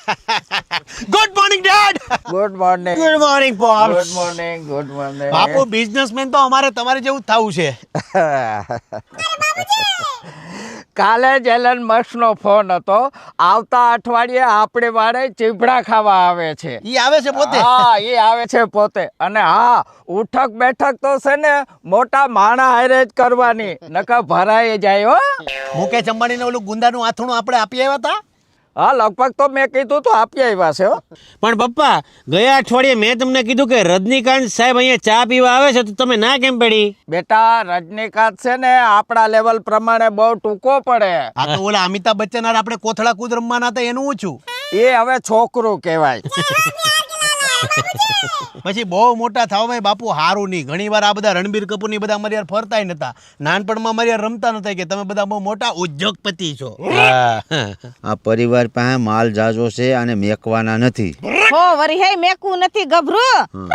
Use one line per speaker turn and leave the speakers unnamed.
Good morning dad.
Good morning.
Good morning pops.
Good morning. Good morning.
બાપુ businessman તો અમારે તમારે જેવું જ થવું છે.
કાલે જ એલન મસ્કનો ફોન હતો. આવતા અઠવાડિયે આપણે વાળે ચીભડા ખાવા આવે છે.
ઈ આવે છે પોતે.
હા, એ આવે છે પોતે. અને હા, ઉઠક બેઠક તો છે ને મોટા માણા હારે જ કરવાની, નકર ભરાઈ જાય હો.
મુકેશ અંબાણીને ઓલું ગુંદાનું આથણું આપણે આપી આવ્યા હતા.
હા, લગભગ તો મેં કીધું તો આપી આવ્યા છે હો.
પણ પપ્પા, ગયા અઠવાડિયે મેં તમને કીધું કે રજનીકાંત સાહેબ અહીંયા ચા પીવા આવે છે, તો તમે ના કેમ પડી?
બેટા, રજનીકાંત છે ને આપણા લેવલ પ્રમાણે બહુ ટૂંકો પડે.
આ તો ઓલા અમિતાભ બચ્ચન હારે આપણે કોથળા કૂદ રમવાના હતા એનું ઓછું.
એ હવે છોકરું કહેવાય.
પછી બહુ મોટા થાવ ભાઈ બાપુ, હારું નહીં. ઘણી વાર આ બધા રણબીર કપૂરની બધા અમારી યાર ફરતાય નતા. નાનપણમાં અમારી યાર રમતા નતા કે તમે બધા બહુ મોટા ઉદ્યોગપતિ છો.
આ પરિવાર પાસે માલ જાજો છે અને મેકવાના નથી.
હો વરી હે મેકું નથી ગભરું.